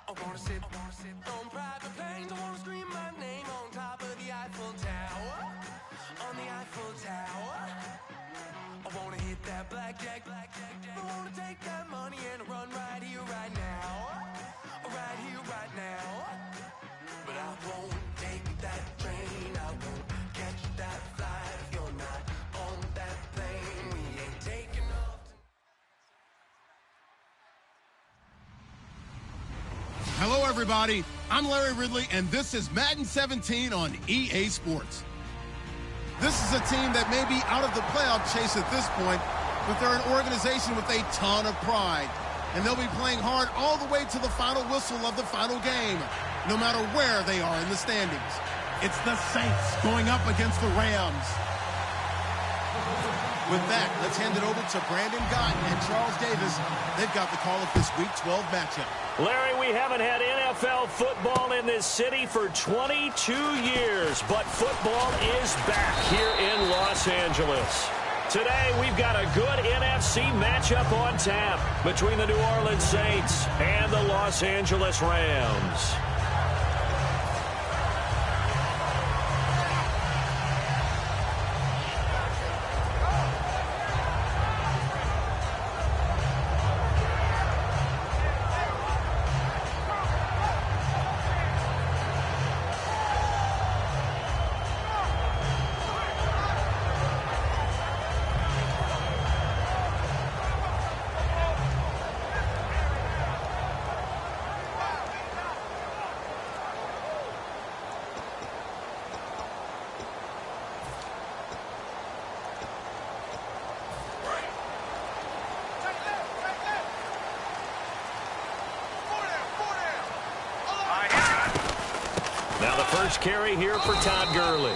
I wanna sit on private planes. I wanna scream my name on top of the Eiffel Tower. On the Eiffel Tower. I wanna hit that blackjack. I wanna take that money and run right here, right now. Right here, right now. But I won't take that train. I won't catch that flight if you're not on that plane. We ain't taking off. Hello, everybody. I'm Larry Ridley, and this is Madden 17 on EA Sports. This is a team that may be out of the playoff chase at this point, but they're an organization with a ton of pride, and they'll be playing hard all the way to the final whistle of the final game, no matter where they are in the standings. It's the Saints going up against the Rams. With that, let's hand it over to Brandon Gott and Charles Davis. They've got the call of this Week 12 matchup. Larry, we haven't had NFL football in this city for 22 years, but football is back here in Los Angeles. Today, we've got a good NFC matchup on tap between the New Orleans Saints and the Los Angeles Rams. Now the first carry here for Todd Gurley.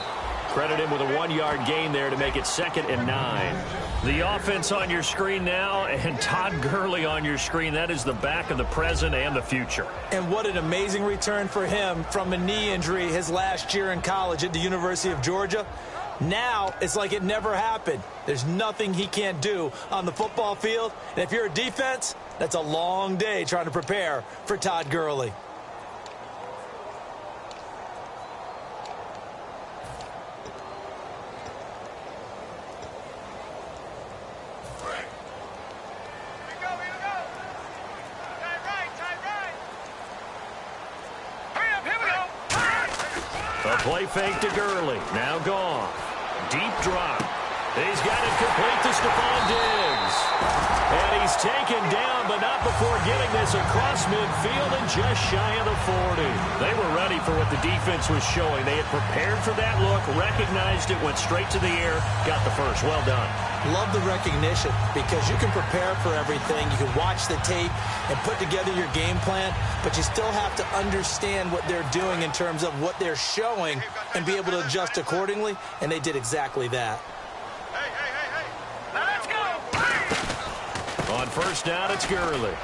Credit him with a 1-yard gain there to make it 2nd and 9. The offense on your screen now, and Todd Gurley on your screen. That is the back of the present and the future. And what an amazing return for him from a knee injury his last year in college at the University of Georgia. Now it's like it never happened. There's nothing he can't do on the football field. And if you're a defense, that's a long day trying to prepare for Todd Gurley. Play fake to Gurley. Now gone. Deep drop. He's got it complete to Stephon Diggs. And he's taken down, but not before getting this across midfield and just shy of the 40. They were ready for what the defense was showing. They had prepared for that look, recognized it, went straight to the air, got the first. Well done. Love the recognition because you can prepare for everything. You can watch the tape and put together your game plan, but you still have to understand what they're doing in terms of what they're showing and be able to adjust accordingly, and they did exactly that. Now let's go! On first down, it's Gurley.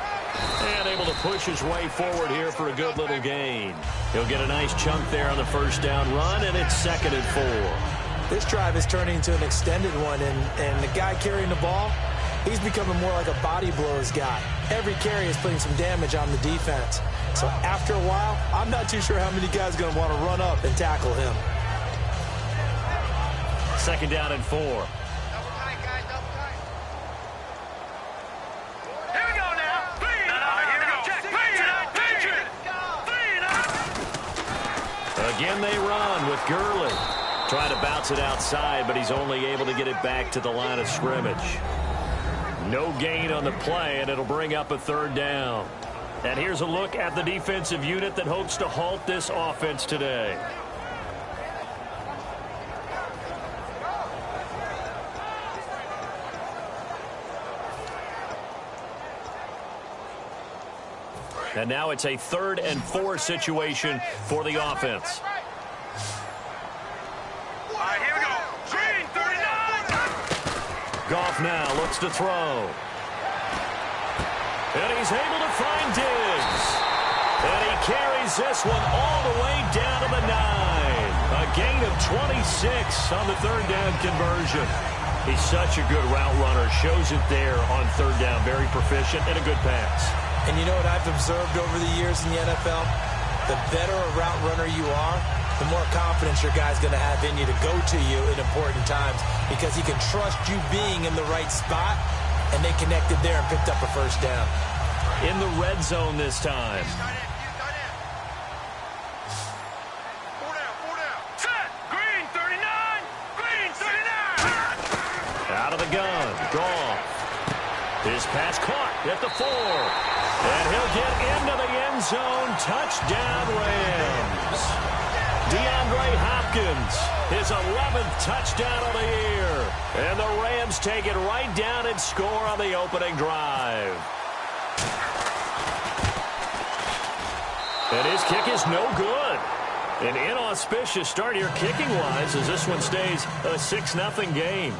And able to push his way forward here for a good little gain. He'll get a nice chunk there on the first down run, and it's 2nd and 4. This drive is turning into an extended one, and the guy carrying the ball, he's becoming more like a body blows guy. Every carry is putting some damage on the defense. So after a while, I'm not too sure how many guys are going to want to run up and tackle him. 2nd down and 4. Double tight, guys, double tight. Here we go now. Clean up. Here we go. Check. Clean up. Again, they run with Gurley. Trying to bounce it outside, but he's only able to get it back to the line of scrimmage. No gain on the play, and it'll bring up a 3rd down. And here's a look at the defensive unit that hopes to halt this offense today. And now it's a 3rd and 4 situation for the offense. Goff now looks to throw. And he's able to find Diggs. And he carries this one all the way down to the 9. A gain of 26 on the 3rd down conversion. He's such a good route runner. Shows it there on 3rd down. Very proficient and a good pass. And you know what I've observed over the years in the NFL? The better a route runner you are, the more confidence your guy's going to have in you to go to you in important times because he can trust you being in the right spot, and they connected there and picked up a first down. In the red zone this time. Set! Green 39! Green 39! Out of the gun. Goff. His pass caught at the 4. And he'll get into the end zone. Touchdown, Rams. DeAndre Hopkins, his 11th touchdown of the year. And the Rams take it right down and score on the opening drive. And his kick is no good. An inauspicious start here kicking-wise as this one stays a 6-0 game.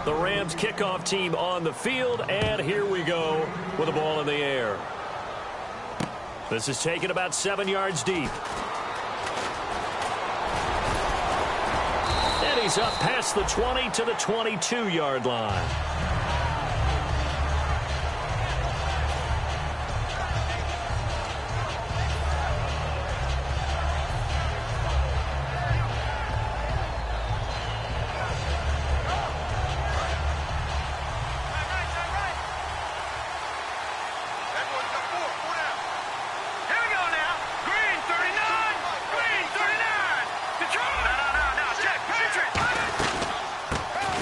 The Rams kickoff team on the field, and here we go with the ball in the air. This is taken about 7 yards deep. And he's up past the 20 to the 22-yard line.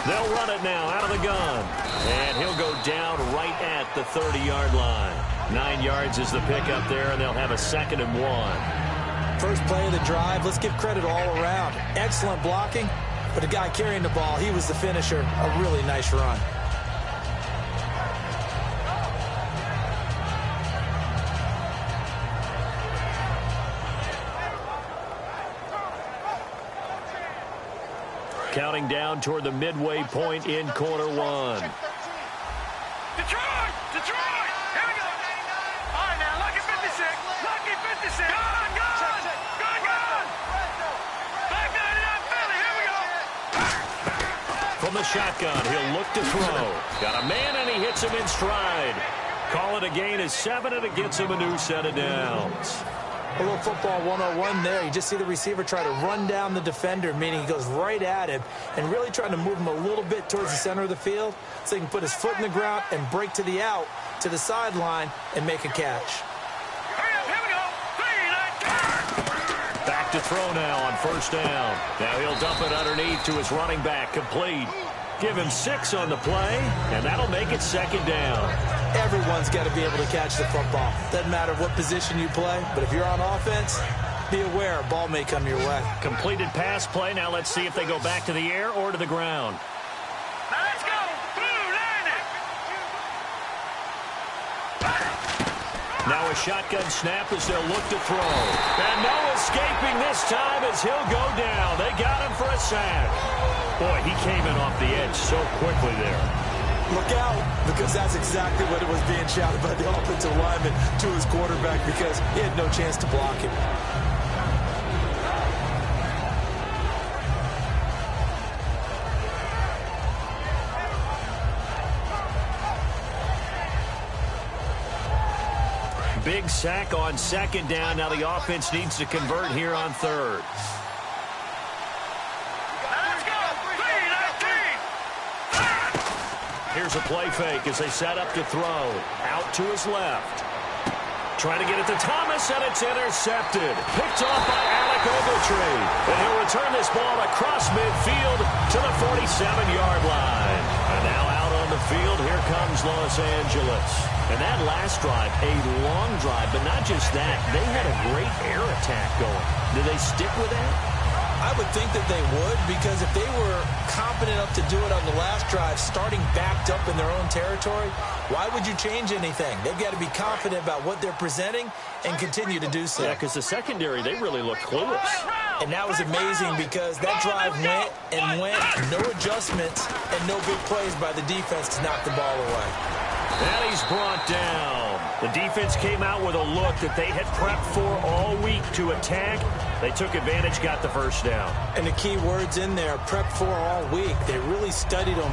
They'll run it now out of the gun. And he'll go down right at the 30-yard line. 9 yards is the pickup there, and they'll have a 2nd and 1. First play of the drive, let's give credit all around. Excellent blocking, but the guy carrying the ball, he was the finisher. A really nice run. Counting down toward the midway point in quarter 1. Detroit! Detroit! Here we go! All right, now, lucky 56. Lucky 56. Gone! Back 99 Philly. Here we go! From the shotgun, he'll look to throw. Got a man, and he hits him in stride. Call it a gain of 7, and it gets him a new set of downs. A little football 101 there. You just see the receiver try to run down the defender, meaning he goes right at him and really trying to move him a little bit towards the center of the field so he can put his foot in the ground and break to the out, to the sideline, and make a catch. Hurry up, here we go! 3, 9, Back to throw now on first down. Now he'll dump it underneath to his running back, complete. Give him 6 on the play, and that'll make it 2nd down. Everyone's got to be able to catch the football. Doesn't matter what position you play, but if you're on offense, be aware a ball may come your way. Completed pass play. Now let's see if they go back to the air or to the ground. Now let's go! Blue, landing! Now a shotgun snap as they'll look to throw. And no escaping this time as he'll go down. They got him for a sack. Boy, he came in off the edge so quickly there. Look out, because that's exactly what it was being shouted by the offensive lineman to his quarterback because he had no chance to block him. Big sack on 2nd down. Now the offense needs to convert here on 3rd. Here's a play fake as they set up to throw. Out to his left. Trying to get it to Thomas, and it's intercepted. Picked off by Alec Ogletree. And he'll return this ball across midfield to the 47-yard line. And now out on the field, here comes Los Angeles. And that last drive, a long drive, but not just that. They had a great air attack going. Do they stick with that? I would think that they would, because if they were competent enough to do it on the last drive, starting backed up in their own territory, why would you change anything? They've got to be confident about what they're presenting and continue to do so. Yeah, because the secondary, they really look clueless. And that was amazing because that drive went and went, no adjustments, and no big plays by the defense to knock the ball away. And he's brought down. The defense came out with a look that they had prepped for all week to attack. They took advantage, got the first down. And the key words in there, prepped for all week. They really studied them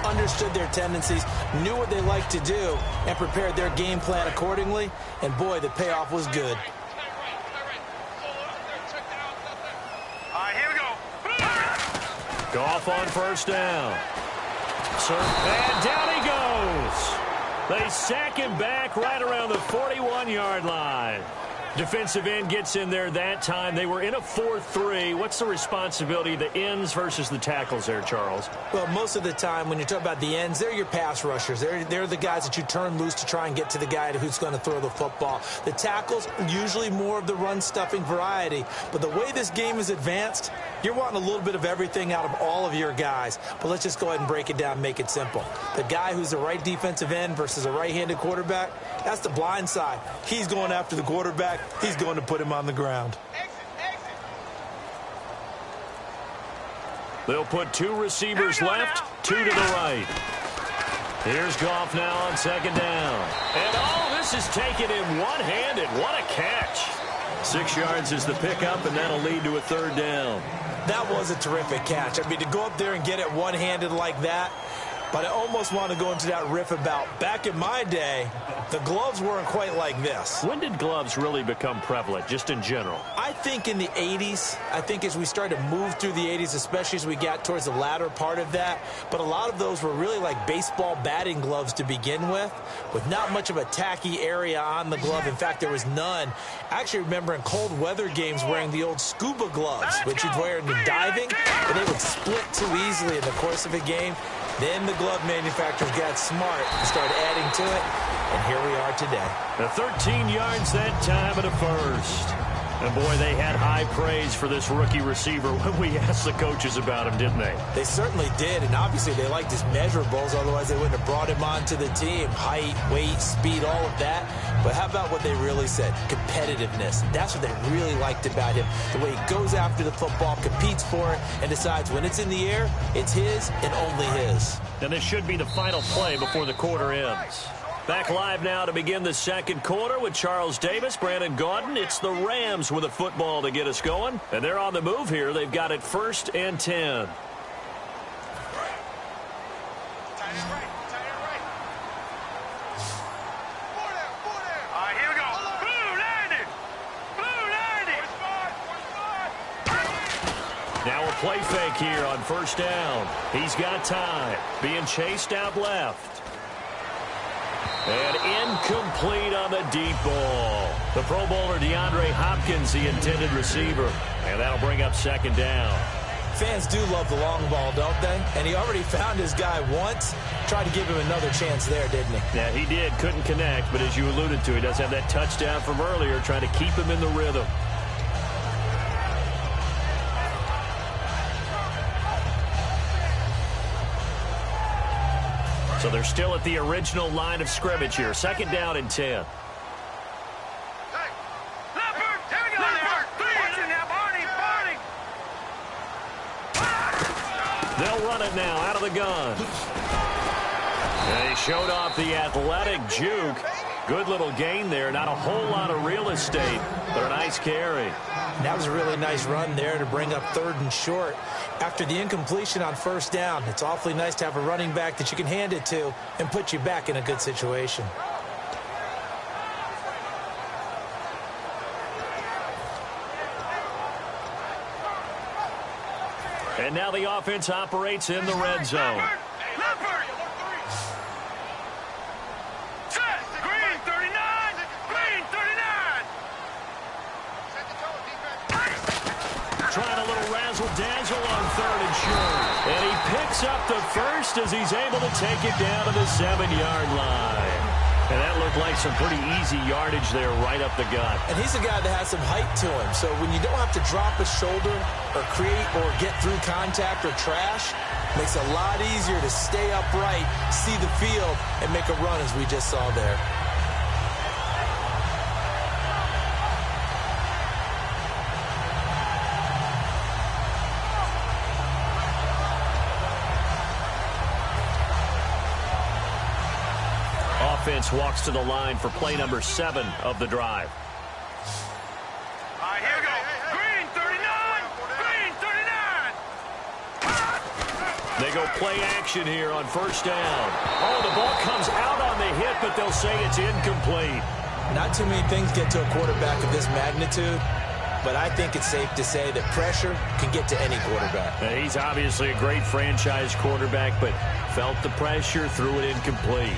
understood their tendencies, knew what they liked to do, and prepared their game plan accordingly. And, boy, the payoff was good. All right, here we go. Goff on first down. And down he goes. They sack him back right around the 41-yard line. Defensive end gets in there that time. They were in a 4-3. What's the responsibility of the ends versus the tackles there, Charles? Well, most of the time when you talk about the ends, they're your pass rushers. They're the guys that you turn loose to try and get to the guy who's going to throw the football. The tackles, usually more of the run-stuffing variety. But the way this game is advanced, you're wanting a little bit of everything out of all of your guys. But let's just go ahead and break it down and make it simple. The guy who's the right defensive end versus a right-handed quarterback, that's the blind side. He's going after the quarterback. He's going to put him on the ground. They'll put two receivers left, two to the right. Here's Goff now on second down. And this is taken in one-handed. What a catch. 6 yards is the pickup, and that'll lead to a third down. That was a terrific catch. I mean, to go up there and get it one-handed like that, but I almost want to go into that riff about back in my day, the gloves weren't quite like this. When did gloves really become prevalent, just in general? I think in the 80s. I think as we started to move through the 80s, especially as we got towards the latter part of that. But a lot of those were really like baseball batting gloves to begin with not much of a tacky area on the glove. In fact, there was none. I actually remember in cold weather games wearing the old scuba gloves, which you'd wear in the diving, but they would split too easily in the course of a game. Then the glove manufacturers got smart and started adding to it, and here we are today. The 13 yards that time at a first. And, boy, they had high praise for this rookie receiver when we asked the coaches about him, didn't they? They certainly did, and obviously they liked his measurables, otherwise they wouldn't have brought him onto the team. Height, weight, speed, all of that. But how about what they really said? Competitiveness. That's what they really liked about him. The way he goes after the football, competes for it, and decides when it's in the air, it's his and only his. And this should be the final play before the quarter ends. Back live now to begin the second quarter with Charles Davis, Brandon Gaudin. It's the Rams with a football to get us going. And they're on the move here. They've got it 1st and 10. Now a play fake here on first down. He's got time. Being chased out left. And incomplete on the deep ball. The Pro Bowler DeAndre Hopkins, the intended receiver. And that'll bring up second down. Fans do love the long ball, don't they? And he already found his guy once. Tried to give him another chance there, didn't he? Yeah, he did. Couldn't connect. But as you alluded to, he does have that touchdown from earlier, trying to keep him in the rhythm. So they're still at the original line of scrimmage here. Second down and 10. They'll run it now out of the gun. And he showed off the athletic juke. Good little gain there. Not a whole lot of real estate, but a nice carry. That was a really nice run there to bring up 3rd and short. After the incompletion on first down, it's awfully nice to have a running back that you can hand it to and put you back in a good situation. And now the offense operates in the red zone. Green 39! Green 39! Trying a little razzle-dazzle on 3rd and short. And he picks up the first as he's able to take it down to the 7-yard line. And that looked like some pretty easy yardage there right up the gut. And he's a guy that has some height to him. So when you don't have to drop a shoulder or create or get through contact or trash, it makes it a lot easier to stay upright, see the field, and make a run as we just saw there. Offense walks to the line for play number 7 of the drive. All right, here we go. Green 39! Green 39! They go play action here on first down. Oh, the ball comes out on the hit, but they'll say it's incomplete. Not too many things get to a quarterback of this magnitude, but I think it's safe to say that pressure can get to any quarterback. He's obviously a great franchise quarterback, but felt the pressure, threw it incomplete.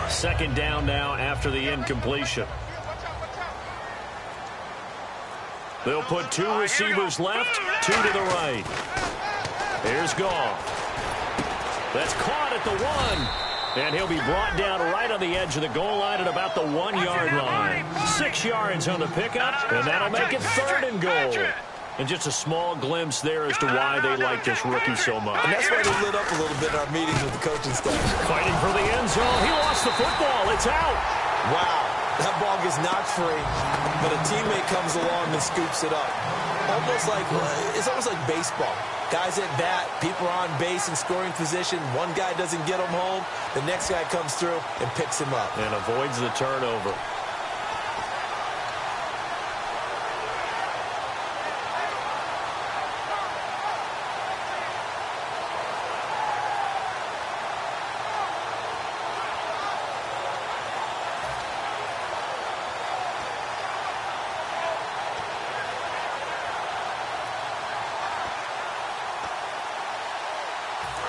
Second down now after the incompletion. They'll put two receivers left, two to the right. Here's Goff. That's caught at the 1. And he'll be brought down right on the edge of the goal line at about the 1-yard line. 6 yards on the pickup, and that'll make it 3rd and goal. And just a small glimpse there as to why they like this rookie so much. And that's why they lit up a little bit in our meetings with the coaching staff. Fighting for the end zone. He lost the football. It's out. Wow. That ball gets knocked free, but a teammate comes along and scoops it up. It's almost like baseball. Guys at bat, people are on base in scoring position. One guy doesn't get him home. The next guy comes through and picks him up. And avoids the turnover.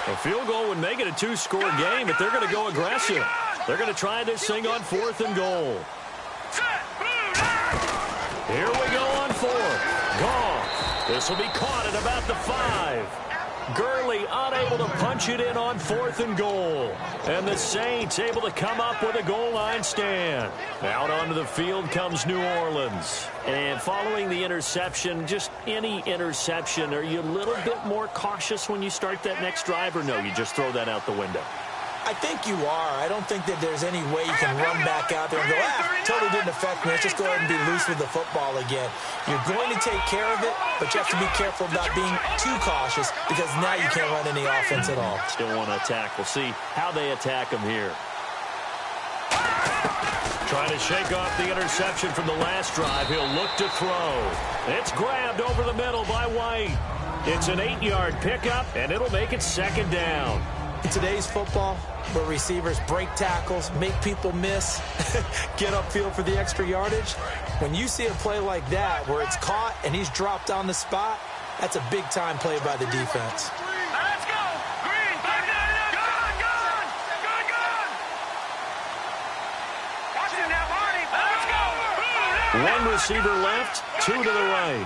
A field goal would make it a 2-score game, but they're going to go aggressive. They're going to try this thing on 4th and goal. Here we go on 4th. Goff. This will be caught at about the 5. Gurley unable to punch it in on 4th and goal. And the Saints able to come up with a goal line stand. Out onto the field comes New Orleans. And following the interception, just any interception, are you a little bit more cautious when you start that next drive, or no, you just throw that out the window? I think you are. I don't think that there's any way you can run back out there and go, totally didn't affect me. Let's just go ahead and be loose with the football again. You're going to take care of it, but you have to be careful about being too cautious because now you can't run any offense at all. Still want to attack. We'll see how they attack him here. Trying to shake off the interception from the last drive. He'll look to throw. It's grabbed over the middle by White. It's an 8-yard pickup, and it'll make it 2nd down. In today's football, where receivers break tackles, make people miss, get upfield for the extra yardage, when you see a play like that where it's caught and he's dropped on the spot, that's a big-time play by the defense. Let's go! Green! Gone! Watch it now, Barney! Let's go! One receiver left, 2 to the right.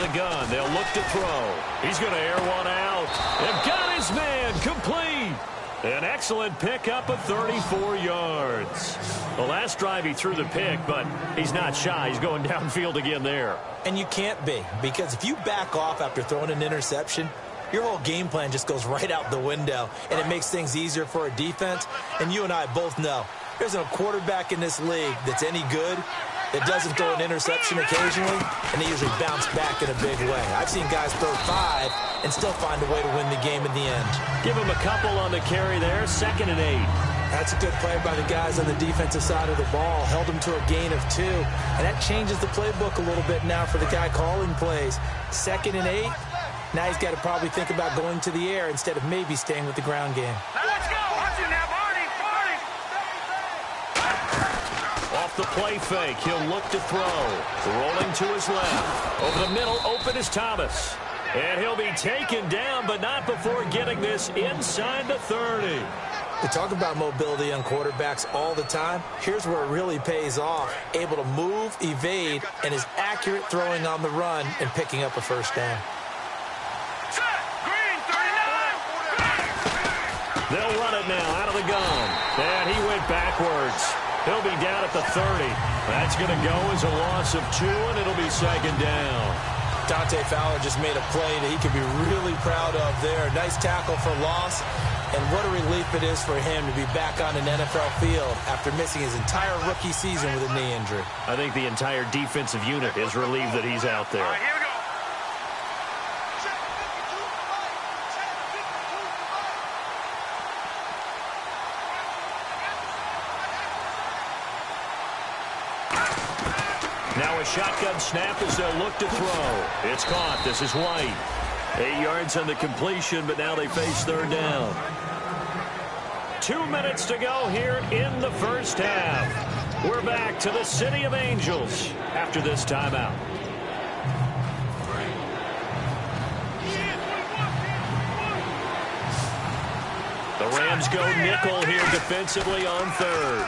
The gun. They'll look to throw. He's going to air one out. And got his man complete. An excellent pickup of 34 yards. The last drive he threw the pick, but he's not shy. He's going downfield again there. And you can't be, because if you back off after throwing an interception, your whole game plan just goes right out the window, and it makes things easier for a defense. And you and I both know there's a quarterback in this league that's any good that doesn't throw an interception occasionally, and they usually bounce back in a big way. I've seen guys throw 5 and still find a way to win the game in the end. Give him a couple on the carry there, 2nd and 8. That's a good play by the guys on the defensive side of the ball. Held them to a gain of 2, and that changes the playbook a little bit now for the guy calling plays. 2nd and 8, now he's got to probably think about going to the air instead of maybe staying with the ground game. Let's go! Watch it now, Barney! Off the play fake, he'll look to throw. Rolling to his left. Over the middle, open is Thomas. And he'll be taken down, but not before getting this inside the 30. We talk about mobility on quarterbacks all the time. Here's where it really pays off. Able to move, evade, and is accurate throwing on the run and picking up a first down. They'll run it now out of the gun. And he went backwards. He'll be down at the 30. That's going to go as a loss of 2, and it'll be 2nd down. Dante Fowler just made a play that he could be really proud of there. Nice tackle for loss, and what a relief it is for him to be back on an NFL field after missing his entire rookie season with a knee injury. I think the entire defensive unit is relieved that he's out there. All right, here we go. Now a shotgun snap as they'll look to throw. It's caught. This is White. 8 yards on the completion, but now they face third down. 2 minutes to go here in the first half. We're back to the City of Angels after this timeout. The Rams go nickel here defensively on third.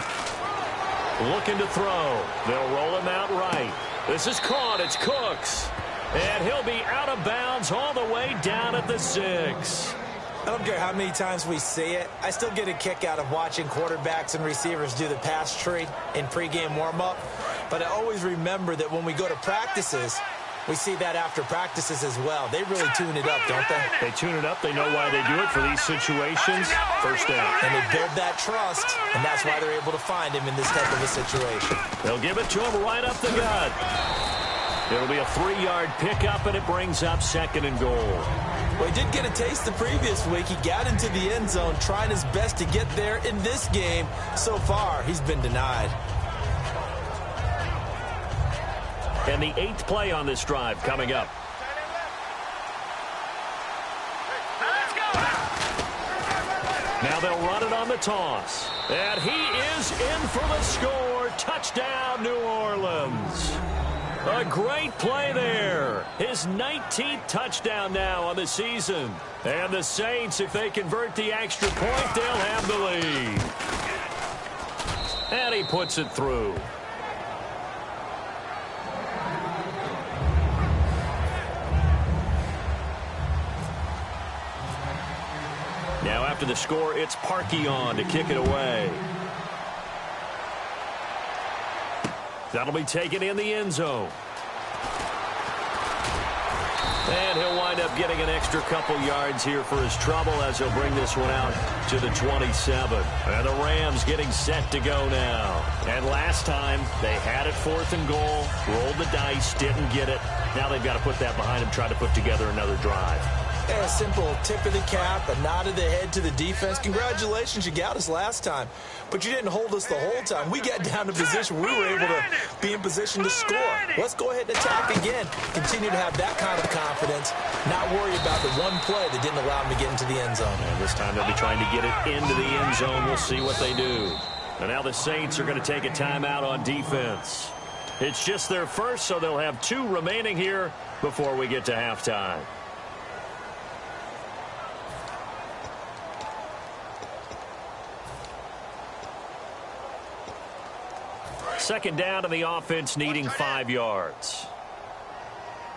Looking to throw. They'll roll him out right. This is caught. It's Cooks. And he'll be out of bounds all the way down at the 6. I don't care how many times we see it. I still get a kick out of watching quarterbacks and receivers do the pass tree in pregame warm-up. But I always remember that when we go to practices, we see that after practices as well. They really tune it up, don't they? They tune it up. They know why they do it for these situations. First down. And they build that trust, and that's why they're able to find him in this type of a situation. They'll give it to him right up the gut. It'll be a 3-yard pickup, and it brings up 2nd and goal. Well, he did get a taste the previous week. He got into the end zone, trying his best to get there in this game. So far, he's been denied. And the 8th play on this drive coming up. Now they'll run it on the toss. And he is in for the score. Touchdown, New Orleans. A great play there. His 19th touchdown now on the season. And the Saints, if they convert the extra point, they'll have the lead. And he puts it through. Now after the score, it's Parkey on to kick it away. That'll be taken in the end zone. And he'll wind up getting an extra couple yards here for his trouble as he'll bring this one out to the 27. And the Rams getting set to go now. And last time, they had it 4th and goal, rolled the dice, didn't get it. Now they've got to put that behind them, try to put together another drive. A simple tip of the cap, a nod of the head to the defense. Congratulations, you got us last time. But you didn't hold us the whole time. We got down to position. We were able to be in position to score. Let's go ahead and attack again. Continue to have that kind of confidence. Not worry about the one play that didn't allow them to get into the end zone. And this time they'll be trying to get it into the end zone. We'll see what they do. And now the Saints are going to take a timeout on defense. It's just their first, so they'll have 2 remaining here before we get to halftime. Second down, and the offense needing 5 yards.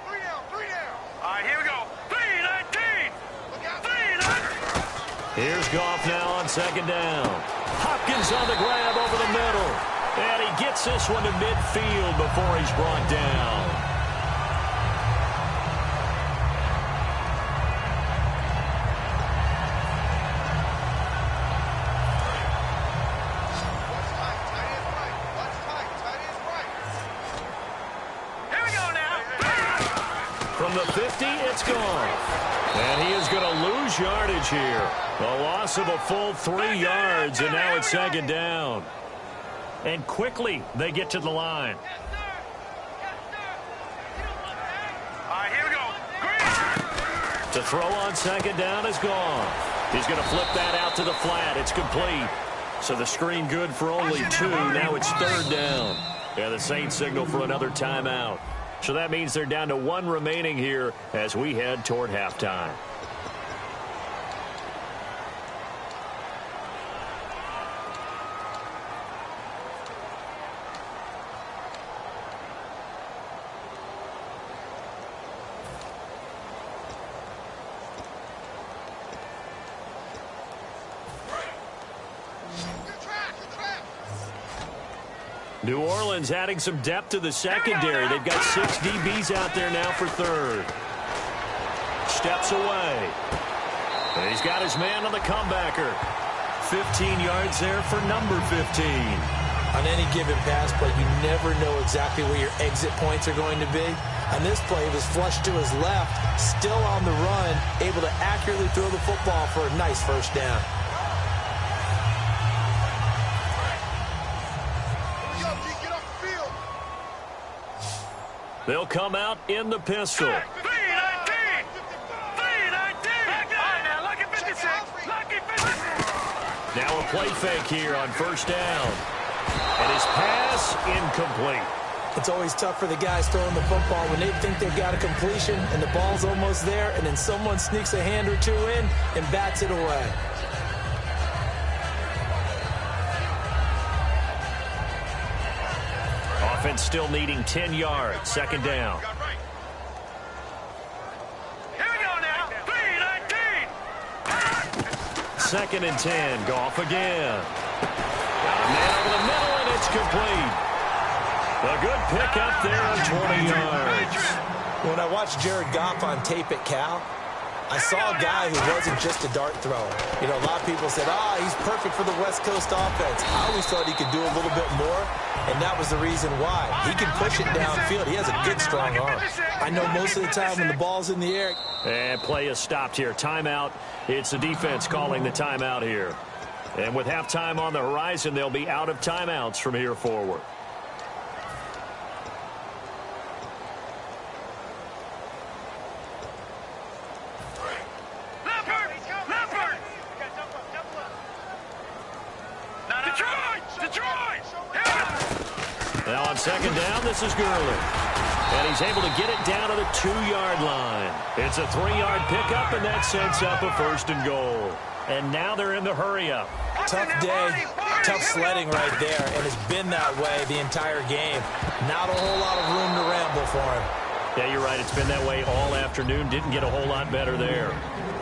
3 down, 3 down. All right, here we go. 3-19. Look out. 3-19. Here's Goff now on second down. Hopkins on the grab over the middle. And he gets this one to midfield before he's brought down. From the 50, it's gone. And he is going to lose yardage here. A loss of a full 3 yards, and now it's second down. And quickly, they get to the line. All right, here we go. Green. To throw on second down is gone. He's going to flip that out to the flat. It's complete. So the screen good for only 2. Now it's third down. Yeah, the Saints signal for another timeout. So that means they're down to 1 remaining here as we head toward halftime. New Orleans adding some depth to the secondary. They've got 6 DBs out there now for third. Steps away. And he's got his man on the comebacker. 15 yards there for number 15. On any given pass play, you never know exactly where your exit points are going to be. On this play, he was flushed to his left, still on the run, able to accurately throw the football for a nice first down. They'll come out in the pistol. Now a play fake here on first down. And his pass incomplete. It's always tough for the guys throwing the football when they think they've got a completion and the ball's almost there, and then someone sneaks a hand or two in and bats it away. Offense still needing 10 yards. Second down. Here we go now. 3-19. Second and 10. Goff again. Got a man over the middle, and it's complete. A good pickup there on 20 yards. When I watched Jared Goff on tape at Cal, I saw a guy who wasn't just a dart thrower. You know, a lot of people said, he's perfect for the West Coast offense. I always thought he could do a little bit more, and that was the reason why. He can push it downfield. He has a good, strong arm. I know most of the time when the ball's in the air. And play is stopped here. Timeout. It's the defense calling the timeout here. And with halftime on the horizon, they'll be out of timeouts from here forward. Now on second down, this is Gurley. And he's able to get it down to the 2-yard line. It's a 3-yard pickup, and that sets up a first and goal. And now they're in the hurry-up. Tough day, tough sledding right there, and it's been that way the entire game. Not a whole lot of room to ramble for him. Yeah, you're right. It's been that way all afternoon. Didn't get a whole lot better there.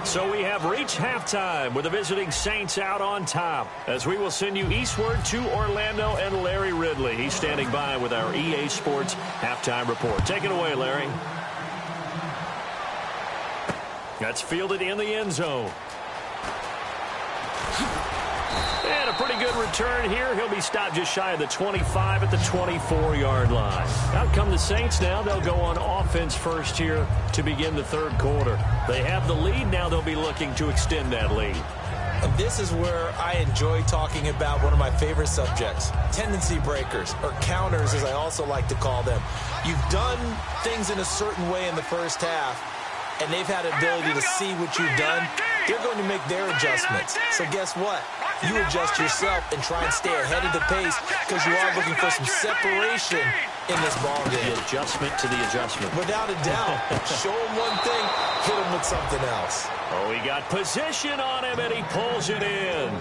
So we have reached halftime with the visiting Saints out on top, as we will send you eastward to Orlando and Larry Ridley. He's standing by with our EA Sports halftime report. Take it away, Larry. That's fielded in the end zone. And a pretty good return here. He'll be stopped just shy of the 25 at the 24-yard line. Out come the Saints now. They'll go on offense first here to begin the third quarter. They have the lead. Now they'll be looking to extend that lead. And this is where I enjoy talking about one of my favorite subjects, tendency breakers, or counters as I also like to call them. You've done things in a certain way in the first half, and they've had an ability to see what you've done. They're going to make their adjustments. So guess what? You adjust yourself and try and stay ahead of the pace because you are looking for some separation in this ball game. The adjustment to the adjustment. Without a doubt. Show him one thing, hit him with something else. Oh, he got position on him, and he pulls it in.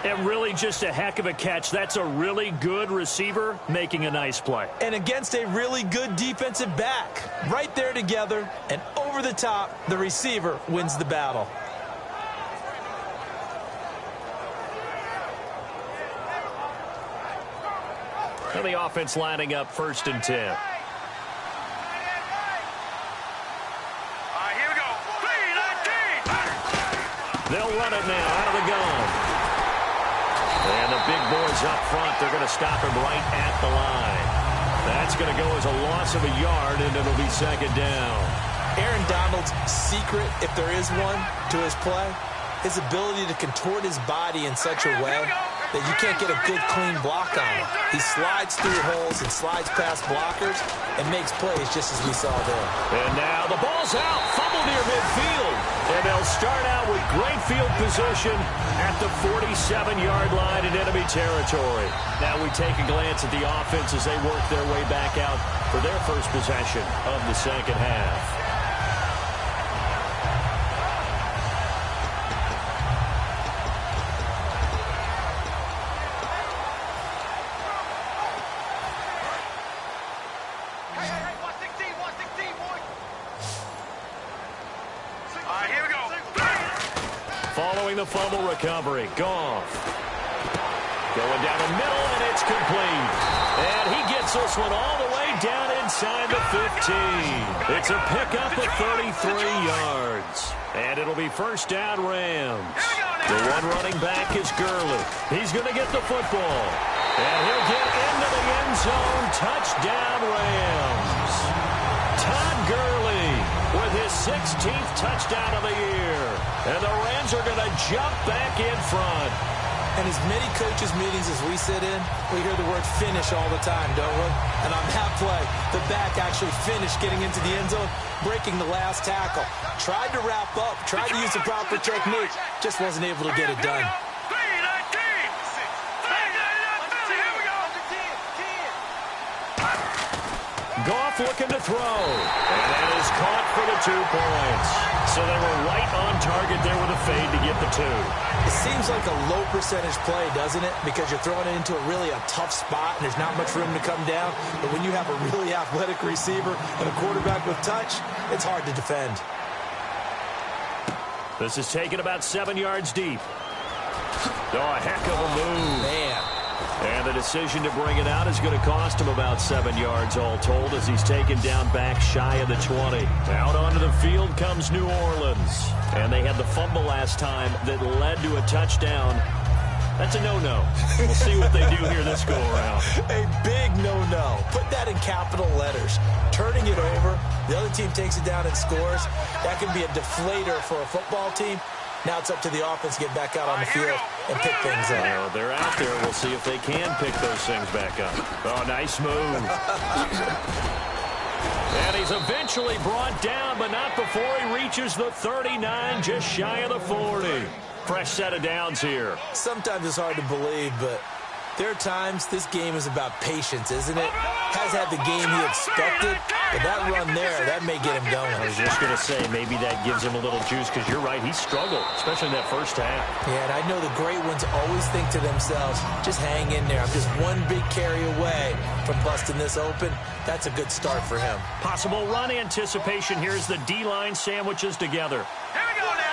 And really just a heck of a catch. That's a really good receiver making a nice play. And against a really good defensive back. Right there together, and over the top, the receiver wins the battle. And the offense lining up first and 10. All right, here we go. 3-19. They'll run it now out of the gun. And the big boys up front, they're going to stop him right at the line. That's going to go as a loss of a yard, and it'll be second down. Aaron Donald's secret, if there is one, to his play, his ability to contort his body in such a way that you can't get a good, clean block on him. He slides through holes and slides past blockers and makes plays just as we saw there. And now the ball's out, fumble near midfield. And they'll start out with great field position at the 47-yard line in enemy territory. Now we take a glance at the offense as they work their way back out for their first possession of the second half. Following the fumble recovery, Goff. Going down the middle, and it's complete. And he gets this one all the way down inside the 15. It's a pickup of 33 yards. And it'll be first down Rams. The one running back is Gurley. He's going to get the football. And he'll get into the end zone. Touchdown Rams. Todd Gurley with his 16th touchdown of the year. And the Rams are going to jump back in front. And as many coaches' meetings as we sit in, we hear the word finish all the time, don't we? And on that play, the back actually finished getting into the end zone, breaking the last tackle. Tried to wrap up, tried to use the proper technique, just wasn't able to get it done. Goff looking to throw. And that is caught for the 2 points. So they were right on target there with a fade to get the 2. It seems like a low percentage play, doesn't it? Because you're throwing it into a tough spot and there's not much room to come down. But when you have a really athletic receiver and a quarterback with touch, it's hard to defend. This is taken about 7 yards deep. Oh, a heck of a move. Man. And the decision to bring it out is going to cost him about 7 yards all told as he's taken down back shy of the 20. Out onto the field comes New Orleans. And they had the fumble last time that led to a touchdown. That's a no-no. We'll see what they do here this go-around. A big no-no. Put that in capital letters. Turning it over, the other team takes it down and scores. That can be a deflator for a football team. Now it's up to the offense to get back out on the field and pick things up. Well, they're out there. We'll see if they can pick those things back up. Oh, nice move. And he's eventually brought down, but not before he reaches the 39, just shy of the 40. Fresh set of downs here. Sometimes it's hard to believe, but there are times this game is about patience, isn't it? Has had the game he expected, but that run there, that may get him going. I was just going to say, maybe that gives him a little juice, because you're right, he struggled, especially in that first half. Yeah, and I know the great ones always think to themselves, just hang in there. I'm just one big carry away from busting this open. That's a good start for him. Possible run anticipation. Here's the D-line sandwiches together. Here we go now.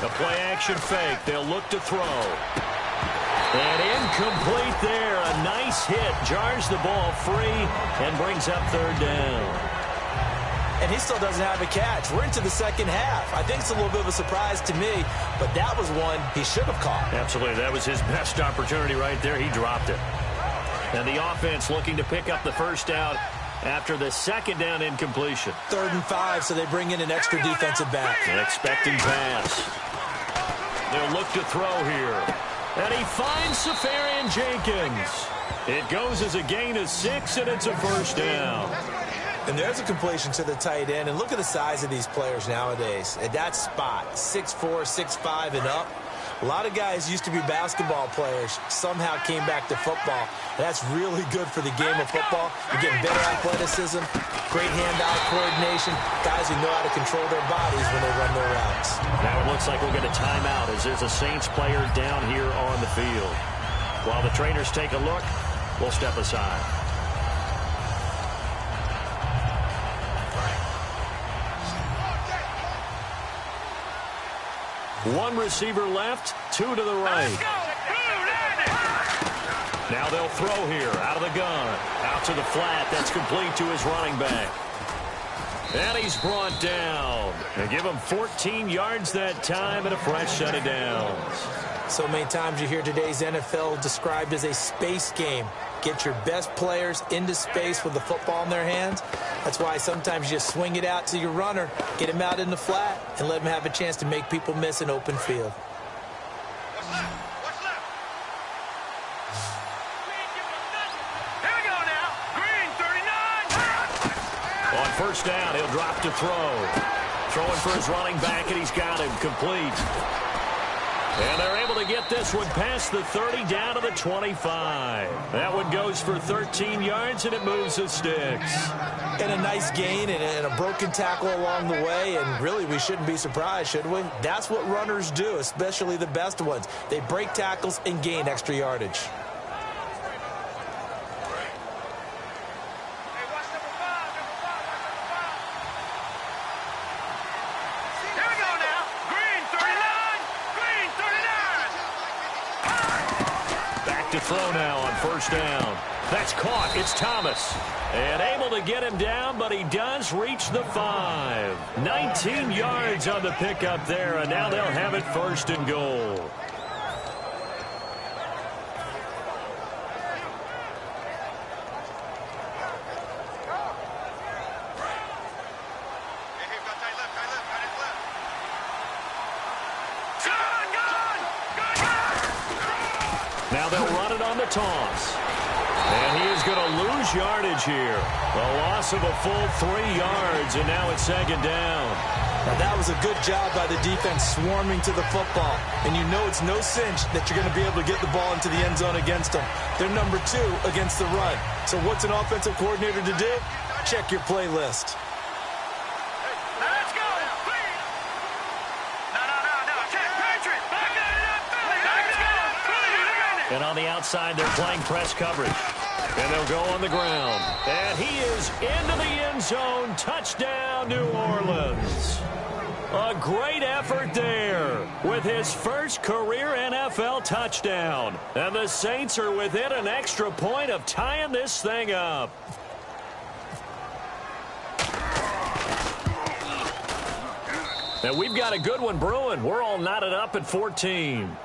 A play-action fake. They'll look to throw. And incomplete there. A nice hit. Jars the ball free and brings up third down. And he still doesn't have a catch. We're into the second half. I think it's a little bit of a surprise to me, but that was one he should have caught. Absolutely. That was his best opportunity right there. He dropped it. And the offense looking to pick up the first down after the second down incompletion. 3rd and 5, so they bring in an extra defensive back. An expecting pass. They'll look to throw here. And he finds Safarian Jenkins. It goes as a gain of 6, and it's a first down. And there's a completion to the tight end. And look at the size of these players nowadays. At that spot, 6'4", 6'5", and up. A lot of guys used to be basketball players, somehow came back to football. And that's really good for the game of football. You're getting better athleticism, great hand-eye coordination, guys who know how to control their bodies when they run their routes. Now it looks like we'll get a timeout as there's a Saints player down here on the field. While the trainers take a look, we'll step aside. One receiver left, 2 to the right. Now they'll throw here, out of the gun. Out to the flat, that's complete to his running back. And he's brought down. They give him 14 yards that time and a fresh set of downs. So many times you hear today's NFL described as a space game. Get your best players into space with the football in their hands. That's why sometimes you just swing it out to your runner, get him out in the flat, and let him have a chance to make people miss an open field. What's left? Here we go now. Green, 39. On first down, he'll drop to throw. Throwing for his running back, and he's got him complete. And they're able to get this one past the 30 down to the 25. That one goes for 13 yards, and it moves the sticks. And a nice gain and a broken tackle along the way, and really we shouldn't be surprised, should we? That's what runners do, especially the best ones. They break tackles and gain extra yardage. to throw now on first down. That's caught. It's Thomas. And able to get him down, but he does reach the 5. 19 yards on the pickup there, and now they'll have it first and goal. Now they'll run it on the toss. And he is going to lose yardage here. A loss of a full 3 yards, and now it's second down. Now that was a good job by the defense swarming to the football. And you know it's no cinch that you're going to be able to get the ball into the end zone against them. They're number 2 against the run. So what's an offensive coordinator to do? Check your playlist. And on the outside, they're playing press coverage. And they'll go on the ground. And he is into the end zone. Touchdown, New Orleans. A great effort there with his first career NFL touchdown. And the Saints are within an extra point of tying this thing up. And we've got a good one brewing. We're all knotted up at 14.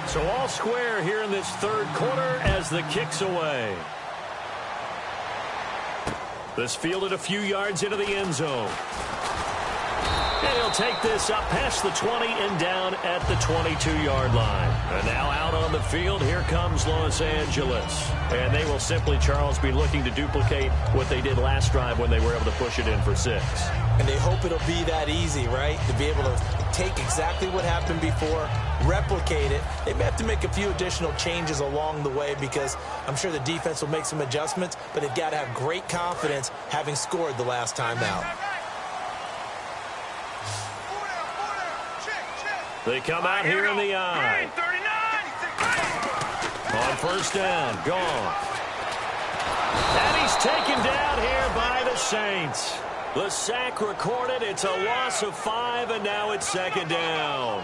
So all square here in this third quarter as the kick's away. This fielded a few yards into the end zone. And he'll take this up past the 20 and down at the 22-yard line. And now out on the field, here comes Los Angeles. And they will simply, Charles, be looking to duplicate what they did last drive when they were able to push it in for 6. And they hope it'll be that easy, right? To be able to take exactly what happened before, replicate it. They may have to make a few additional changes along the way because I'm sure the defense will make some adjustments, but they've got to have great confidence having scored the last time out. They come out here in the eye. On first down, gone. And he's taken down here by the Saints. The sack recorded. It's a loss of 5, and now it's second down.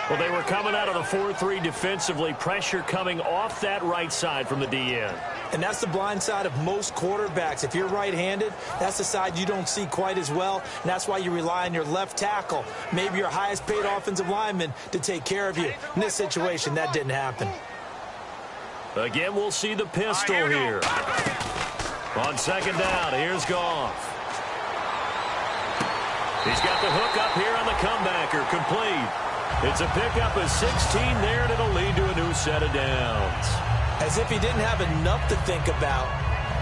Well, they were coming out of the 4-3 defensively. Pressure coming off that right side from the DN. And that's the blind side of most quarterbacks. If you're right-handed, that's the side you don't see quite as well. And that's why you rely on your left tackle, maybe your highest-paid offensive lineman, to take care of you. In this situation, that didn't happen. Again, we'll see the pistol here. On second down, here's Goff. He's got the hook up here on the comebacker, complete. It's a pickup of 16 there, and it'll lead to a new set of downs. As if he didn't have enough to think about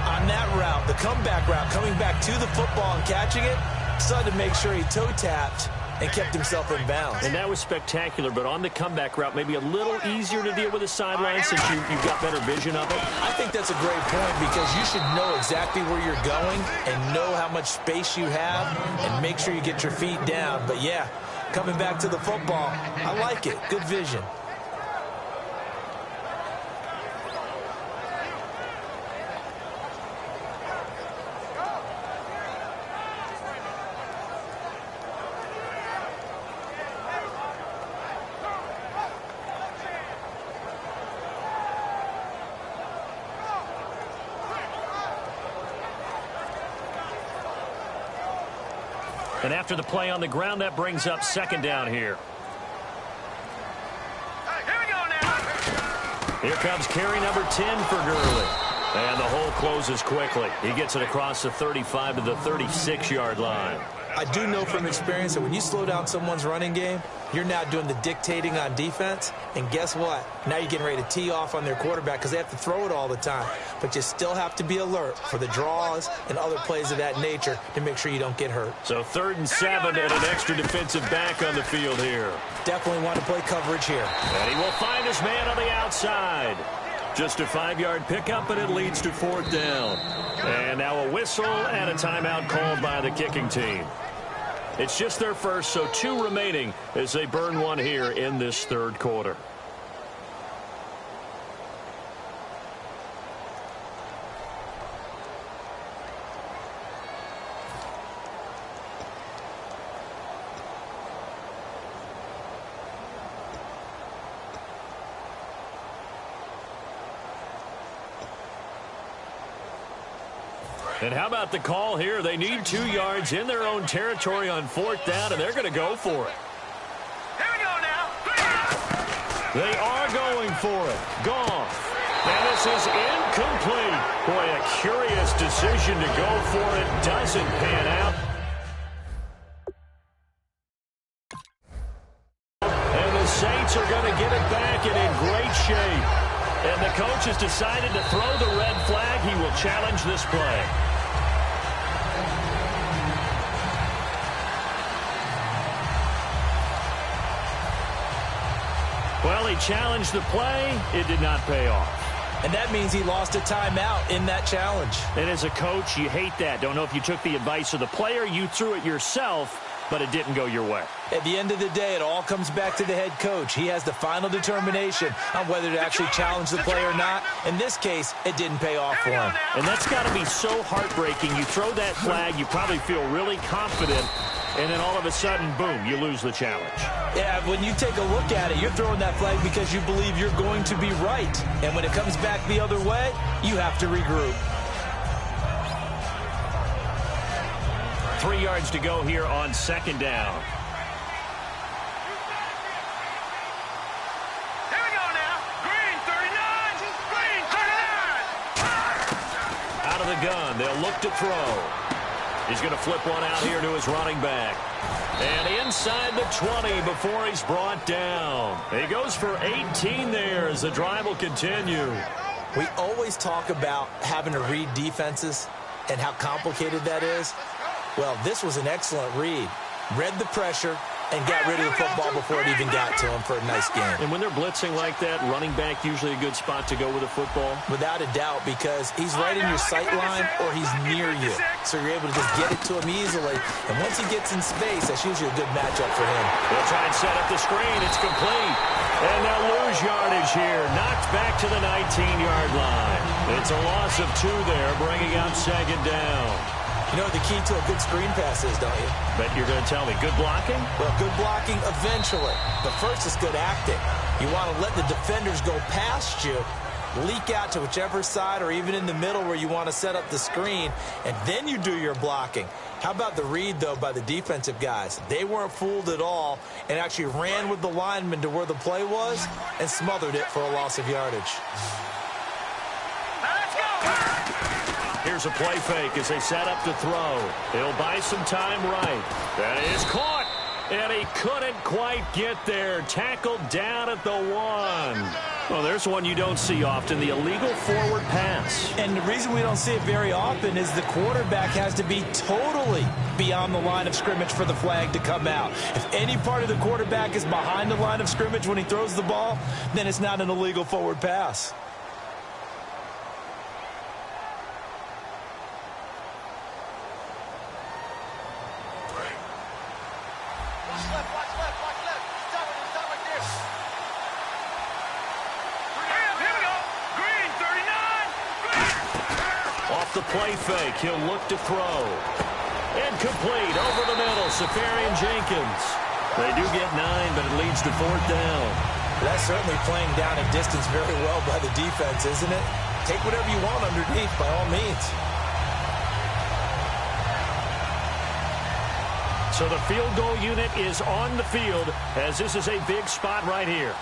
on that route, the comeback route, coming back to the football and catching it, decided to make sure he toe-tapped and kept himself in bounds. And that was spectacular, but on the comeback route, maybe a little easier to deal with the sideline since you've got better vision of it. I think that's a great point because you should know exactly where you're going and know how much space you have and make sure you get your feet down. But, yeah, coming back to the football, I like it. Good vision. And after the play on the ground, that brings up second down here. Here we go now. Here comes carry number 10 for Gurley. And the hole closes quickly. He gets it across the 35 to the 36-yard line. I do know from experience that when you slow down someone's running game, you're now doing the dictating on defense. And guess what? Now you're getting ready to tee off on their quarterback because they have to throw it all the time. But you still have to be alert for the draws and other plays of that nature to make sure you don't get hurt. So 3rd and 7 and an extra defensive back on the field here. Definitely want to play coverage here. And he will find his man on the outside. Just a 5-yard pickup, and it leads to 4th down. And now a whistle and a timeout called by the kicking team. It's just their first, so 2 remaining as they burn one here in this third quarter. And how about the call here? They need 2 yards in their own territory on 4th down, and they're going to go for it. Here we go now. They are going for it. Goff. And this is incomplete. Boy, a curious decision to go for it. Doesn't pan out. And the Saints are going to get it back and in great shape. And the coach has decided to throw the red flag. He will challenge this play. Well, he challenged the play. It did not pay off. And that means he lost a timeout in that challenge. And as a coach, you hate that. Don't know if you took the advice of the player. You threw it yourself, but it didn't go your way. At the end of the day, it all comes back to the head coach. He has the final determination on whether to actually challenge the play or not. In this case, it didn't pay off for him. And that's got to be so heartbreaking. You throw that flag, you probably feel really confident, and then all of a sudden, boom, you lose the challenge. Yeah, when you take a look at it, you're throwing that flag because you believe you're going to be right. And when it comes back the other way, you have to regroup. 3 yards to go here on 2nd down. Here we go now. Green 39. Green 39. Out of the gun, they'll look to throw. He's going to flip one out here to his running back. And inside the 20 before he's brought down. He goes for 18 there as the drive will continue. We always talk about having to read defenses and how complicated that is. Well, this was an excellent read. Read the pressure and got rid of the football before it even got to him for a nice game. And when they're blitzing like that, running back usually a good spot to go with a football? Without a doubt, because he's right in your sight line or he's near you. So you're able to just get it to him easily. And once he gets in space, that's usually a good matchup for him. They'll try and set up the screen. It's complete. And they'll lose yardage here. Knocked back to the 19-yard line. It's a loss of 2 there, bringing up 2nd down. You know what the key to a good screen pass is, don't you? Bet you're going to tell me. Good blocking? Well, good blocking eventually. But first is good acting. You want to let the defenders go past you, leak out to whichever side or even in the middle where you want to set up the screen, and then you do your blocking. How about the read, though, by the defensive guys? They weren't fooled at all and actually ran with the lineman to where the play was and smothered it for a loss of yardage. Let's go. Here's a play fake as they set up to throw. He'll buy some time right. That is caught. And he couldn't quite get there. Tackled down at the 1. Well, there's one you don't see often, the illegal forward pass. And the reason we don't see it very often is the quarterback has to be totally beyond the line of scrimmage for the flag to come out. If any part of the quarterback is behind the line of scrimmage when he throws the ball, then it's not an illegal forward pass. The play fake. He'll look to throw. Incomplete over the middle. Safarian Jenkins. They do get 9, but it leads to 4th down. That's certainly playing down a distance very well by the defense, isn't it? Take whatever you want underneath, by all means. So the field goal unit is on the field as this is a big spot right here.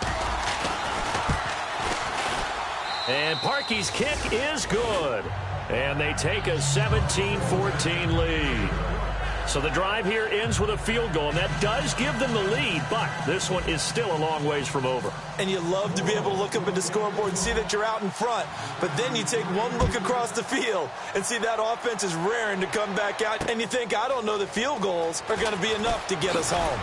And Parkey's kick is good. And they take a 17-14 lead. So the drive here ends with a field goal, and that does give them the lead, but this one is still a long ways from over. And you love to be able to look up at the scoreboard and see that you're out in front, but then you take one look across the field and see that offense is raring to come back out, and you think, I don't know, the field goals are going to be enough to get us home.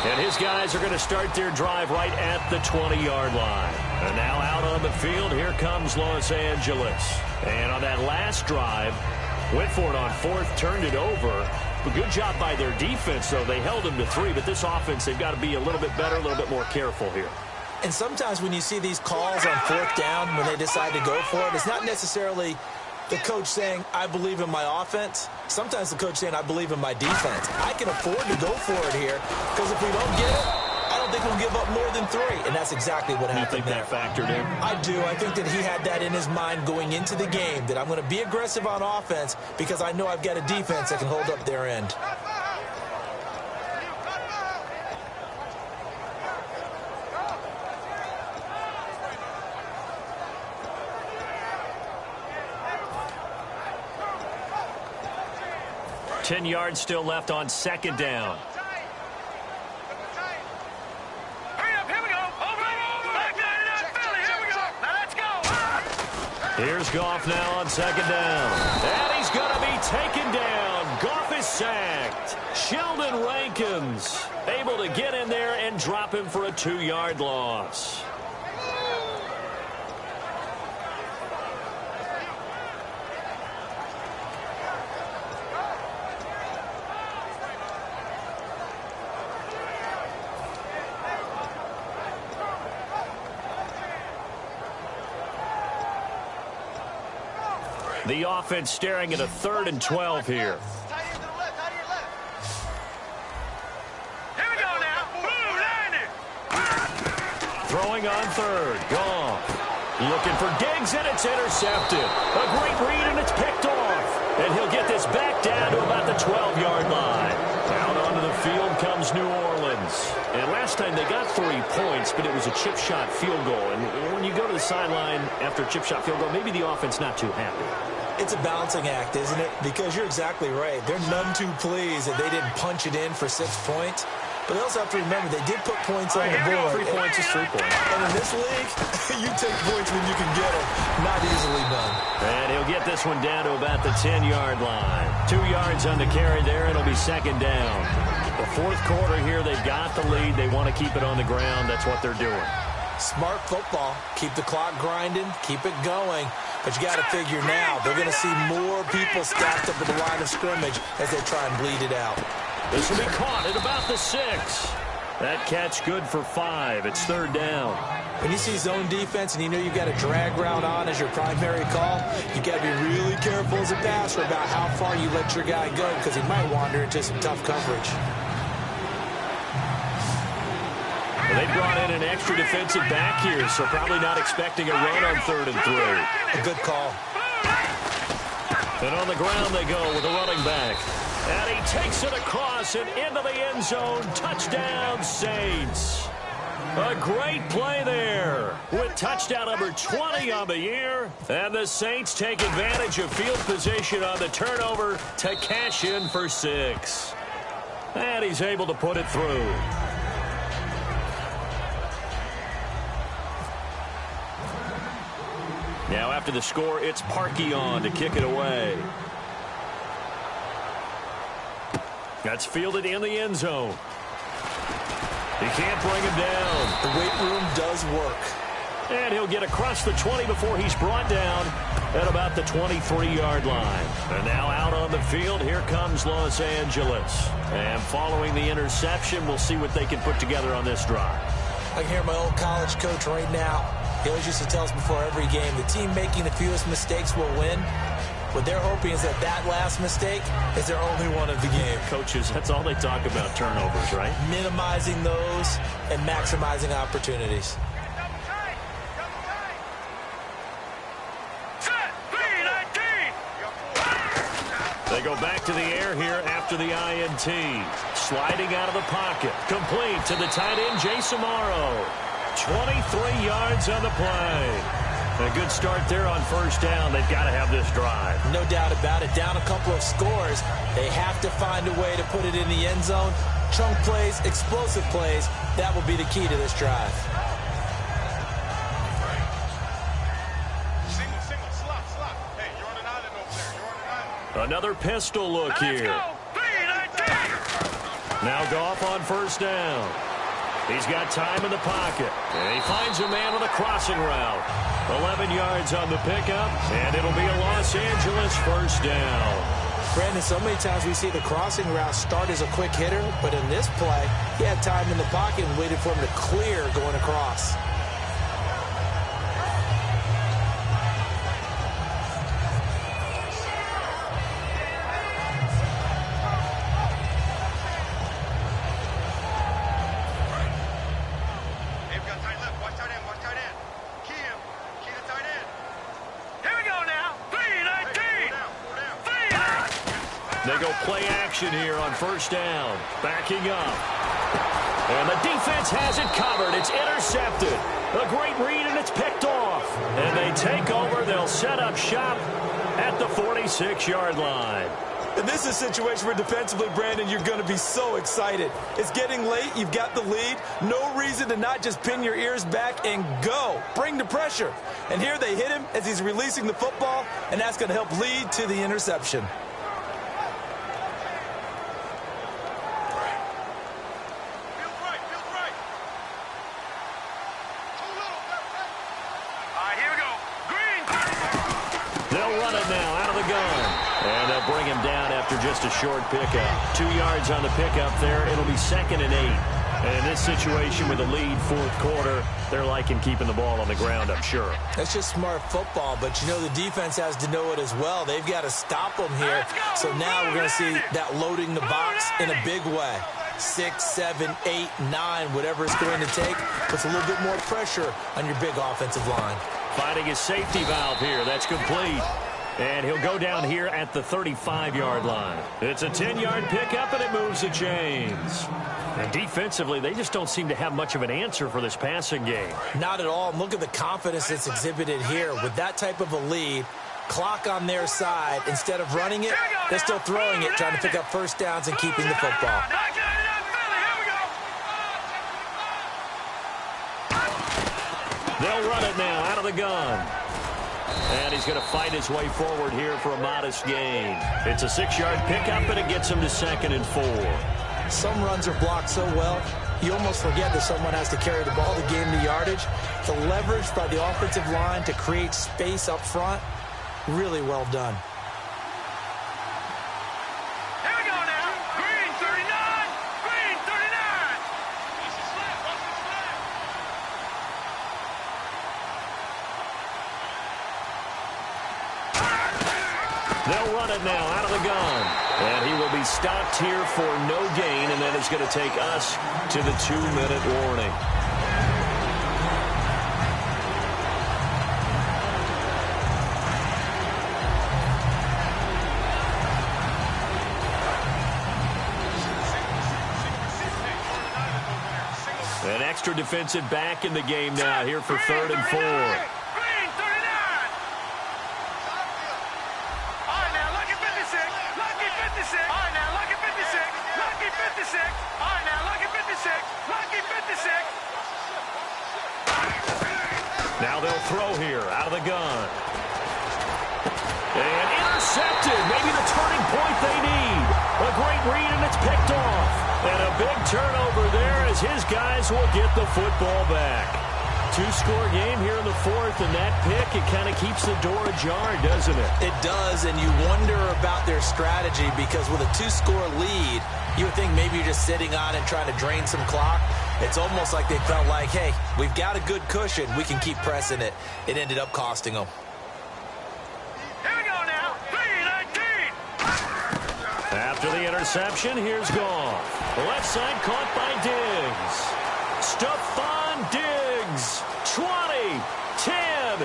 And his guys are going to start their drive right at the 20-yard line. And now out on the field, here comes Los Angeles. And on that last drive, went for it on 4th, turned it over. A good job by their defense, though. They held them to 3, but this offense, they've got to be a little bit better, a little bit more careful here. And sometimes when you see these calls on 4th down, when they decide to go for it, it's not necessarily the coach saying, I believe in my offense. Sometimes the coach saying, I believe in my defense. I can afford to go for it here because if we don't get it, I don't think he'll give up more than 3, and that's exactly what happened. You think that factored in? I do. I think that he had that in his mind going into the game, that I'm going to be aggressive on offense because I know I've got a defense that can hold up their end. Ten yards still left on second down. Here's Goff now on second down. And he's going to be taken down. Goff is sacked. Sheldon Rankins able to get in there and drop him for a 2-yard loss. The offense staring at a 3rd and 12 here. Here we go now. Throwing on 3rd. Goff. Looking for Diggs, and it's intercepted. A great read, and it's picked off. And he'll get this back down to about the 12-yard line. Out onto the field comes New Orleans. And last time they got 3 points, but it was a chip shot field goal. And when you go to the sideline after a chip shot field goal, maybe the offense not too happy. It's a balancing act, isn't it? Because you're exactly right. They're none too pleased that they didn't punch it in for 6 points. But they also have to remember they did put points on the board. 3 points is 3 points. And in this league, you take points when you can get them. Not easily done. And he'll get this one down to about the 10-yard line. 2 yards on the carry there. It'll be second down. The 4th quarter here, they've got the lead. They want to keep it on the ground. That's what they're doing. Smart football. Keep the clock grinding. Keep it going. But you got to figure now, they're going to see more people stacked up at the line of scrimmage as they try and bleed it out. This will be caught at about the 6. That catch good for 5. It's 3rd down. When you see zone defense and you know you've got a drag route on as your primary call, you got to be really careful as a passer about how far you let your guy go because he might wander into some tough coverage. Well, they brought in an extra defensive back here, so probably not expecting a run on 3rd and 3. A good call. And on the ground they go with a running back. And he takes it across and into the end zone. Touchdown, Saints. A great play there with touchdown number 20 on the year. And the Saints take advantage of field position on the turnover to cash in for 6. And he's able to put it through. Now after the score, it's Parkey on to kick it away. That's fielded in the end zone. He can't bring him down. The weight room does work. And he'll get across the 20 before he's brought down at about the 23-yard line. And now out on the field, here comes Los Angeles. And following the interception, we'll see what they can put together on this drive. I can hear my old college coach right now. He always used to tell us before every game, the team making the fewest mistakes will win. What they're hoping is that last mistake is their only one of the game. Coaches, that's all they talk about, turnovers, right? Minimizing those and maximizing opportunities. They go back to the air here after the INT. Sliding out of the pocket. Complete to the tight end, Jason Morrow. 23 yards on the play. A good start there on 1st down. They've got to have this drive. No doubt about it. Down a couple of scores. They have to find a way to put it in the end zone. Chunk plays, explosive plays. That will be the key to this drive. Single, slot. Hey, you're on an island over there. You're on an island. Another pistol look here. Now Goff on 1st down. He's got time in the pocket. And he finds a man on a crossing route. 11 yards on the pickup, and it'll be a Los Angeles 1st down. Brandon, so many times we see the crossing route start as a quick hitter, but in this play, he had time in the pocket and waited for him to clear going across. They go play action here on first down. Backing up. And the defense has it covered. It's intercepted. A great read, and it's picked off. And they take over. They'll set up shop at the 46-yard line. And this is a situation where defensively, Brandon, you're going to be so excited. It's getting late. You've got the lead. No reason to not just pin your ears back and go. Bring the pressure. And here they hit him as he's releasing the football, and that's going to help lead to the interception. Bring him down after just a short pickup. 2 yards on the pickup there. It'll be 2nd and 8. And in this situation with a lead, fourth quarter, they're liking keeping the ball on the ground, I'm sure. That's just smart football, but you know the defense has to know it as well. They've got to stop them here. So now we're going to see that loading the box in a big way. 6, 7, 8, 9, whatever it's going to take, puts a little bit more pressure on your big offensive line. Finding his safety valve here. That's complete. And he'll go down here at the 35-yard line. It's a 10-yard pickup, and it moves the chains. And defensively, they just don't seem to have much of an answer for this passing game. Not at all. Look at the confidence that's exhibited here. With that type of a lead, clock on their side, instead of running it, they're still throwing it, trying to pick up first downs and keeping the football. They'll run it now out of the gun. And he's going to fight his way forward here for a modest gain. It's a 6-yard pickup, and it gets him to 2nd and 4. Some runs are blocked so well, you almost forget that someone has to carry the ball to gain the yardage. The leverage by the offensive line to create space up front, really well done. Here we go now. Green 39. Green 39. They'll run it now out of the gun. And he will be stopped here for no gain, and then it's going to take us to the 2-minute warning. An extra defensive back in the game now here for 3rd and 4. Now they'll throw here out of the gun. And intercepted. Maybe the turning point they need. A great read, and it's picked off. And a big turnover there as his guys will get the football back. 2-score game here in the 4th, and that pick, it kind of keeps the door ajar, doesn't it? It does, and you wonder about their strategy because with a 2-score lead, you would think maybe you're just sitting on and trying to drain some clock. It's almost like they felt like, hey, we've got a good cushion. We can keep pressing it. It ended up costing them. Here we go now. 3-19. After the interception, here's Goff. The left side caught by Diggs. Stephon Diggs. 20, 10.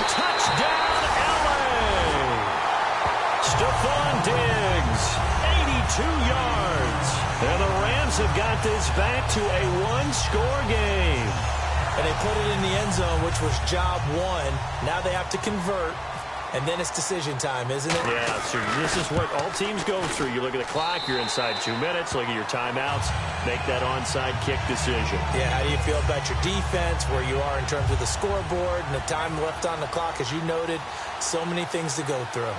Touchdown, LA. Stephon Diggs. 82 yards. And the Rams have got this back to a 1-score game. And they put it in the end zone, which was job 1. Now they have to convert, and then it's decision time, isn't it? Yeah, so this is what all teams go through. You look at the clock, you're inside 2 minutes, look at your timeouts, make that onside kick decision. Yeah, how do you feel about your defense, where you are in terms of the scoreboard, and the time left on the clock, as you noted, so many things to go through.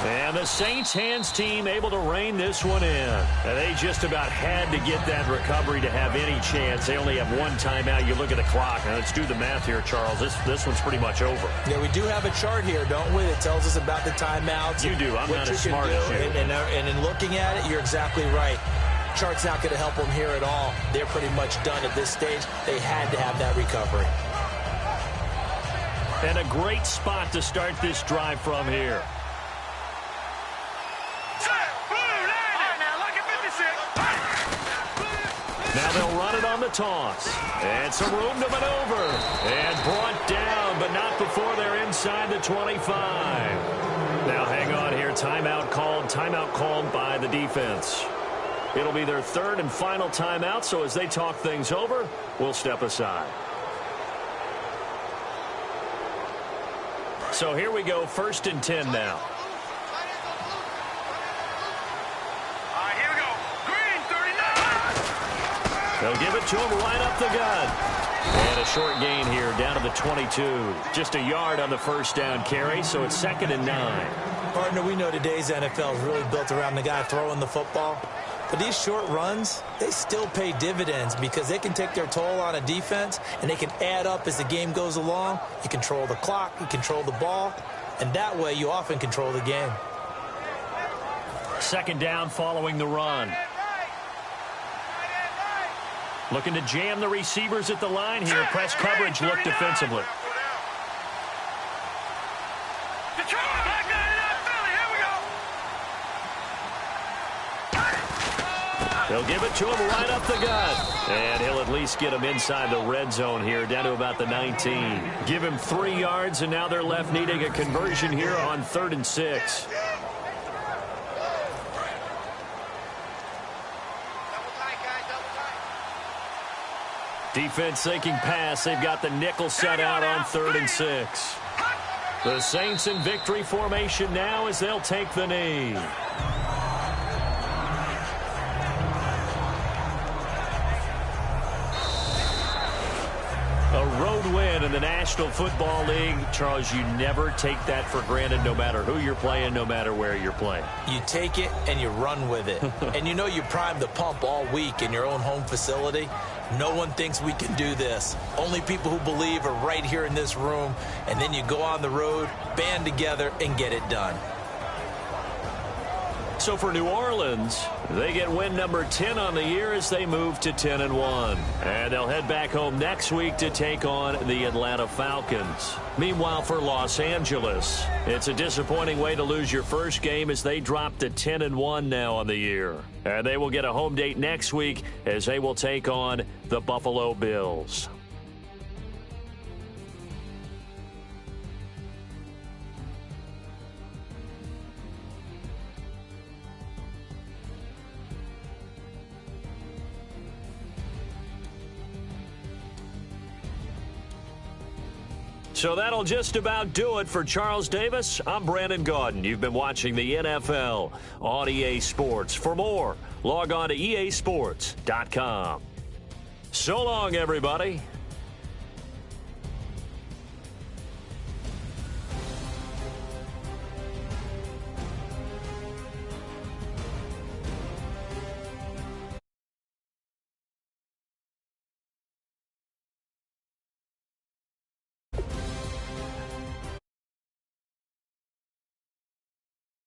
And the Saints hands team able to rein this one in. And they just about had to get that recovery to have any chance. They only have 1 timeout. You look at the clock. Now let's do the math here, Charles. This one's pretty much over. Yeah, we do have a chart here, don't we, that tells us about the timeouts. You do. I'm not as smart as you. And in looking at it, you're exactly right. Chart's not going to help them here at all. They're pretty much done at this stage. They had to have that recovery. And a great spot to start this drive from here. they'll run it on the toss. And some room to maneuver. And brought down, but not before they're inside the 25. Now hang on here. Timeout called by the defense. It'll be their third and final timeout, so as they talk things over, we'll step aside. So here we go, 1st and 10 now. Here we go. Green, 39. They'll give it to him right up the gut. And a short gain here down to the 22. Just a yard on the first down carry, so it's 2nd and 9. Partner, we know today's NFL is really built around the guy throwing the football. But these short runs, they still pay dividends because they can take their toll on a defense and they can add up as the game goes along. You control the clock, you control the ball, and that way you often control the game. 2nd down following the run. Looking to jam the receivers at the line here. Press coverage look defensively. They'll give it to him right up the gut. And he'll at least get him inside the red zone here, down to about the 19. Give him 3 yards, and now they're left needing a conversion here on 3rd and 6. Defense thinking pass. They've got the nickel set out on 3rd and 6. The Saints in victory formation now as they'll take the knee. A road win in the National Football League. Charles, you never take that for granted no matter who you're playing, no matter where you're playing. You take it and you run with it. And you know you primed the pump all week in your own home facility. No one thinks we can do this. Only people who believe are right here in this room. And then you go on the road, band together, and get it done. So for New Orleans, they get win number 10 on the year as they move to 10-1. And they'll head back home next week to take on the Atlanta Falcons. Meanwhile, for Los Angeles, it's a disappointing way to lose your first game as they drop to 10-1 now on the year. And they will get a home date next week as they will take on the Buffalo Bills. So that'll just about do it for Charles Davis. I'm Brandon Gaudin. You've been watching the NFL on EA Sports. For more, log on to easports.com. So long, everybody.